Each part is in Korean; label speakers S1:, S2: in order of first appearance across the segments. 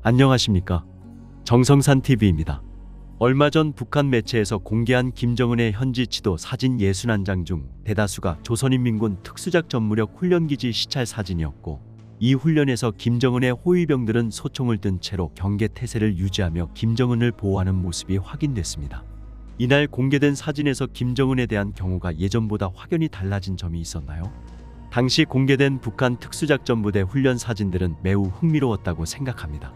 S1: 안녕하십니까? 정성산TV입니다. 얼마 전 북한 매체에서 공개한 김정은의 현지 지도 사진 61장 중 대다수가 조선인민군 특수작전무력 훈련기지 시찰 사진이었고, 이 훈련에서 김정은의 호위병들은 소총을 든 채로 경계태세를 유지하며 김정은을 보호하는 모습이 확인됐습니다. 이날 공개된 사진에서 김정은에 대한 경우가 예전보다 확연히 달라진 점이 있었나요? 당시 공개된 북한 특수작전부대 훈련 사진들은 매우 흥미로웠다고 생각합니다.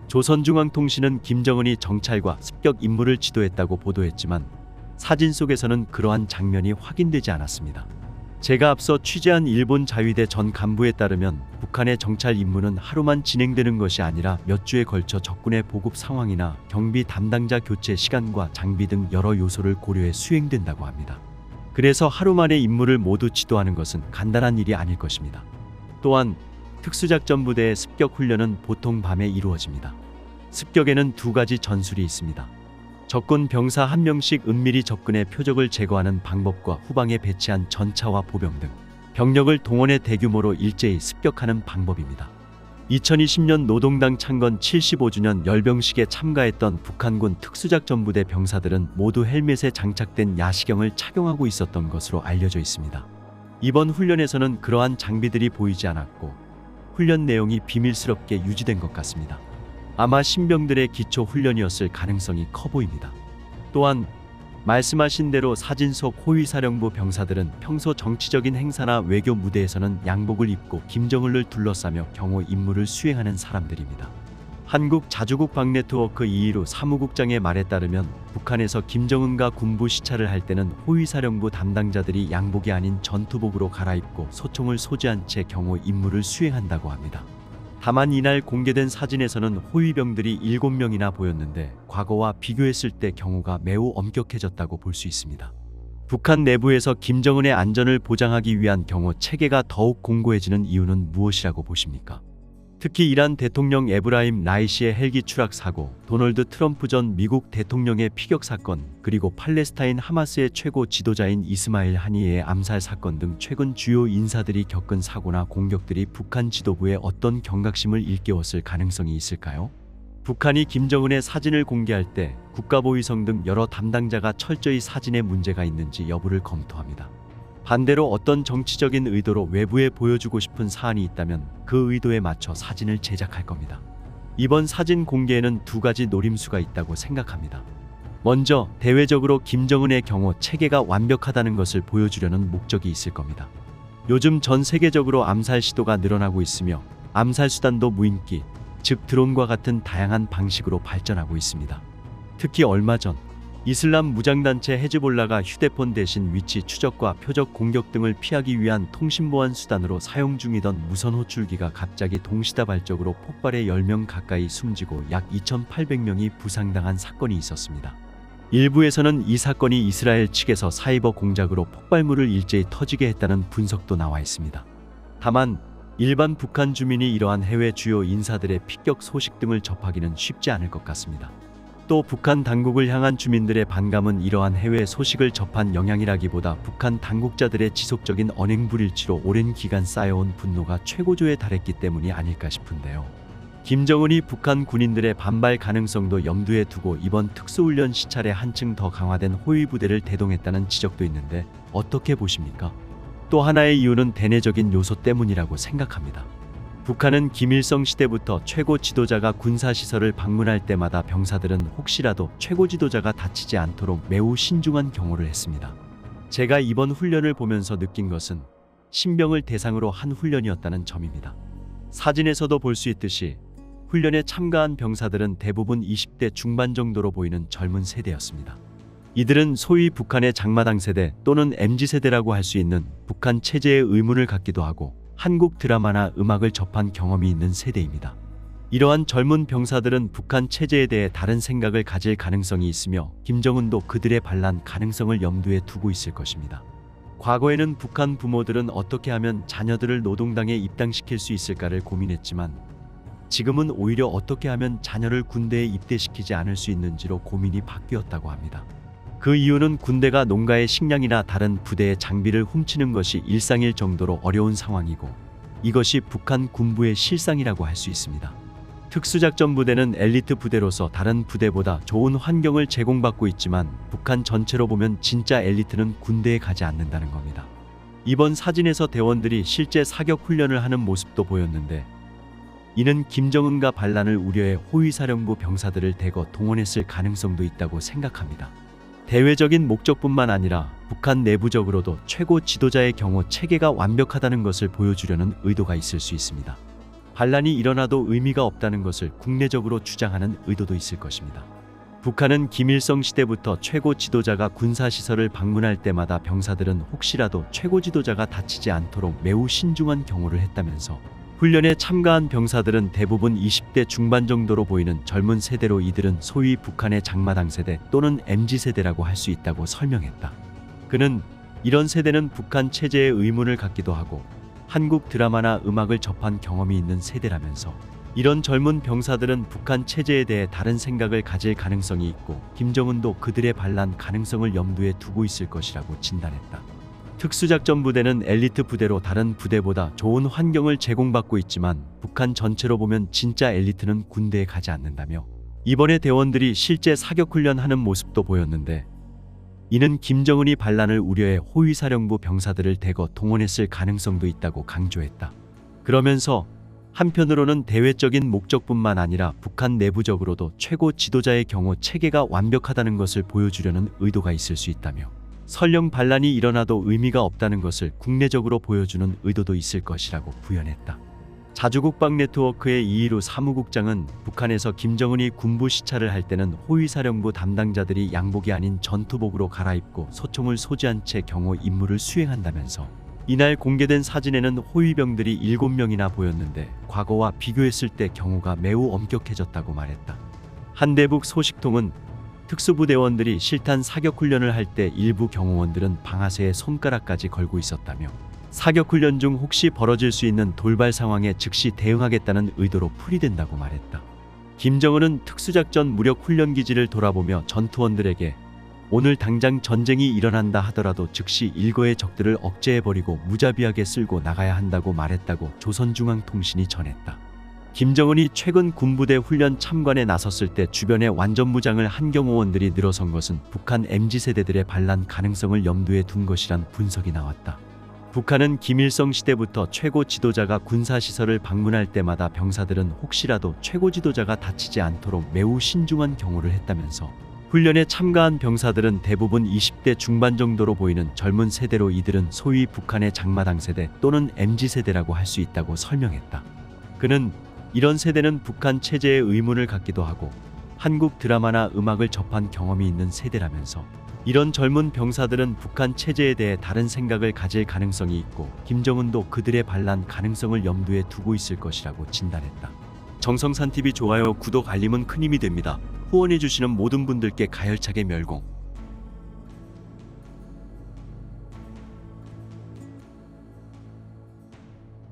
S1: 조선중앙통신은 김정은이 정찰과 습격 임무를 지도했다고 보도했지만 사진 속에서는 그러한 장면이 확인되지 않았습니다. 제가 앞서 취재한 일본 자위대 전 간부에 따르면 북한의 정찰 임무는 하루만 진행되는 것이 아니라 몇 주에 걸쳐 적군의 보급 상황이나 경비 담당자 교체 시간과 장비 등 여러 요소를 고려해 수행된다고 합니다. 그래서 하루 만에 임무를 모두 지도하는 것은 간단한 일이 아닐 것입니다. 또한 특수작전부대의 습격 훈련은 보통 밤에 이루어집니다. 습격에는 두 가지 전술이 있습니다. 적군 병사 한 명씩 은밀히 적군의 표적을 제거하는 방법과 후방에 배치한 전차와 보병 등 병력을 동원해 대규모로 일제히 습격하는 방법입니다. 2020년 노동당 창건 75주년 열병식에 참가했던 북한군 특수작전부대 병사들은 모두 헬멧에 장착된 야시경을 착용하고 있었던 것으로 알려져 있습니다. 이번 훈련에서는 그러한 장비들이 보이지 않았고 훈련 내용이 비밀스럽게 유지된 것 같습니다. 아마 신병들의 기초 훈련이었을 가능성이 커 보입니다. 또한 말씀하신 대로 사진 속 호위사령부 병사들은 평소 정치적인 행사나 외교 무대에서는 양복을 입고 김정은을 둘러싸며 경호 임무를 수행하는 사람들입니다. 한국 자주국 박네트워크 이희루 사무국장의 말에 따르면 북한에서 김정은과 군부 시찰을 할 때는 호위사령부 담당자들이 양복이 아닌 전투복으로 갈아입고 소총을 소지한 채 경호 임무를 수행한다고 합니다. 다만 이날 공개된 사진에서는 호위병들이 7명이나 보였는데 과거와 비교했을 때 경우가 매우 엄격해졌다고 볼 수 있습니다. 북한 내부에서 김정은의 안전을 보장하기 위한 경호 체계가 더욱 공고해지는 이유는 무엇이라고 보십니까? 특히 이란 대통령 에브라임 라이시의 헬기 추락 사고, 도널드 트럼프 전 미국 대통령의 피격 사건, 그리고 팔레스타인 하마스의 최고 지도자인 이스마일 하니예의 암살 사건 등 최근 주요 인사들이 겪은 사고나 공격들이 북한 지도부에 어떤 경각심을 일깨웠을 가능성이 있을까요? 북한이 김정은의 사진을 공개할 때 국가보위성 등 여러 담당자가 철저히 사진에 문제가 있는지 여부를 검토합니다. 반대로 어떤 정치적인 의도로 외부에 보여주고 싶은 사안이 있다면 그 의도에 맞춰 사진을 제작할 겁니다. 이번 사진 공개에는 두 가지 노림수가 있다고 생각합니다. 먼저 대외적으로 김정은의 경호 체계가 완벽하다는 것을 보여주려는 목적이 있을 겁니다. 요즘 전 세계적으로 암살 시도가 늘어나고 있으며 암살 수단도 무인기, 즉 드론과 같은 다양한 방식으로 발전하고 있습니다. 특히 얼마 전 이슬람 무장단체 헤즈볼라가 휴대폰 대신 위치 추적과 표적 공격 등을 피하기 위한 통신보안 수단으로 사용 중이던 무선 호출기가 갑자기 동시다발적으로 폭발해 10명 가까이 숨지고 약 2,800명이 부상당한 사건이 있었습니다. 일부에서는 이 사건이 이스라엘 측에서 사이버 공작으로 폭발물을 일제히 터지게 했다는 분석도 나와 있습니다. 다만 일반 북한 주민이 이러한 해외 주요 인사들의 피격 소식 등을 접하기는 쉽지 않을 것 같습니다. 또 북한 당국을 향한 주민들의 반감은 이러한 해외 소식을 접한 영향이라기보다 북한 당국자들의 지속적인 언행불일치로 오랜 기간 쌓여온 분노가 최고조에 달했기 때문이 아닐까 싶은데요. 김정은이 북한 군인들의 반발 가능성도 염두에 두고 이번 특수훈련 시찰에 한층 더 강화된 호위부대를 대동했다는 지적도 있는데 어떻게 보십니까? 또 하나의 이유는 대내적인 요소 때문이라고 생각합니다. 북한은 김일성 시대부터 최고 지도자가 군사시설을 방문할 때마다 병사들은 혹시라도 최고 지도자가 다치지 않도록 매우 신중한 경호를 했습니다. 제가 이번 훈련을 보면서 느낀 것은 신병을 대상으로 한 훈련이었다는 점입니다. 사진에서도 볼 수 있듯이 훈련에 참가한 병사들은 대부분 20대 중반 정도로 보이는 젊은 세대였습니다. 이들은 소위 북한의 장마당 세대 또는 MZ세대라고 할 수 있는 북한 체제에 의문을 갖기도 하고 한국 드라마나 음악을 접한 경험이 있는 세대입니다. 이러한 젊은 병사들은 북한 체제에 대해 다른 생각을 가질 가능성이 있으며 김정은도 그들의 반란 가능성을 염두에 두고 있을 것입니다. 과거에는 북한 부모들은 어떻게 하면 자녀들을 노동당에 입당시킬 수 있을까를 고민했지만 지금은 오히려 어떻게 하면 자녀를 군대에 입대시키지 않을 수 있는지로 고민이 바뀌었다고 합니다. 그 이유는 군대가 농가의 식량이나 다른 부대의 장비를 훔치는 것이 일상일 정도로 어려운 상황이고 이것이 북한 군부의 실상이라고 할 수 있습니다. 특수작전 부대는 엘리트 부대로서 다른 부대보다 좋은 환경을 제공받고 있지만 북한 전체로 보면 진짜 엘리트는 군대에 가지 않는다는 겁니다. 이번 사진에서 대원들이 실제 사격 훈련을 하는 모습도 보였는데 이는 김정은과 반란을 우려해 호위사령부 병사들을 대거 동원했을 가능성도 있다고 생각합니다. 대외적인 목적뿐만 아니라 북한 내부적으로도 최고 지도자의 경호 체계가 완벽하다는 것을 보여주려는 의도가 있을 수 있습니다. 반란이 일어나도 의미가 없다는 것을 국내적으로 주장하는 의도도 있을 것입니다. 북한은 김일성 시대부터 최고 지도자가 군사시설을 방문할 때마다 병사들은 혹시라도 최고 지도자가 다치지 않도록 매우 신중한 경호를 했다면서 훈련에 참가한 병사들은 대부분 20대 중반 정도로 보이는 젊은 세대로 이들은 소위 북한의 장마당 세대 또는 MZ세대라고 할 수 있다고 설명했다. 그는 이런 세대는 북한 체제에 의문을 갖기도 하고 한국 드라마나 음악을 접한 경험이 있는 세대라면서 이런 젊은 병사들은 북한 체제에 대해 다른 생각을 가질 가능성이 있고 김정은도 그들의 반란 가능성을 염두에 두고 있을 것이라고 진단했다. 특수작전 부대는 엘리트 부대로 다른 부대보다 좋은 환경을 제공받고 있지만 북한 전체로 보면 진짜 엘리트는 군대에 가지 않는다며 이번에 대원들이 실제 사격훈련하는 모습도 보였는데 이는 김정은이 반란을 우려해 호위사령부 병사들을 대거 동원했을 가능성도 있다고 강조했다. 그러면서 한편으로는 대외적인 목적뿐만 아니라 북한 내부적으로도 최고 지도자의 경호 체계가 완벽하다는 것을 보여주려는 의도가 있을 수 있다며 설령 반란이 일어나도 의미가 없다는 것을 국내적으로 보여주는 의도도 있을 것이라고 부연했다. 자주국방 네트워크의 이희루 사무국장은 북한에서 김정은이 군부 시찰을 할 때는 호위사령부 담당자들이 양복이 아닌 전투복으로 갈아입고 소총을 소지한 채 경호 임무를 수행한다면서 이날 공개된 사진에는 호위병들이 7명이나 보였는데 과거와 비교했을 때 경호가 매우 엄격해졌다고 말했다. 한대북 소식통은 특수부대원들이 실탄 사격훈련을 할 때 일부 경호원들은 방아쇠에 손가락까지 걸고 있었다며 사격훈련 중 혹시 벌어질 수 있는 돌발 상황에 즉시 대응하겠다는 의도로 풀이된다고 말했다. 김정은은 특수작전 무력훈련기지를 돌아보며 전투원들에게 오늘 당장 전쟁이 일어난다 하더라도 즉시 일거의 적들을 억제해버리고 무자비하게 쓸고 나가야 한다고 말했다고 조선중앙통신이 전했다. 김정은이 최근 군부대 훈련 참관에 나섰을 때 주변에 완전무장을 한 경호원들이 늘어선 것은 북한 MZ세대들의 반란 가능성을 염두에 둔 것이란 분석이 나왔다. 북한은 김일성 시대부터 최고 지도자가 군사시설을 방문할 때마다 병사들은 혹시라도 최고 지도자가 다치지 않도록 매우 신중한 경호를 했다면서 훈련에 참가한 병사들은 대부분 20대 중반 정도로 보이는 젊은 세대로 이들은 소위 북한의 장마당 세대 또는 MZ세대라고 할 수 있다고 설명했다. 그는 이런 세대는 북한 체제에 의문을 갖기도 하고 한국 드라마나 음악을 접한 경험이 있는 세대라면서 이런 젊은 병사들은 북한 체제에 대해 다른 생각을 가질 가능성이 있고 김정은도 그들의 반란 가능성을 염두에 두고 있을 것이라고 진단했다. 정성산TV 좋아요, 구독, 알림은 큰 힘이 됩니다. 후원해주시는 모든 분들께 가열차게 멸공.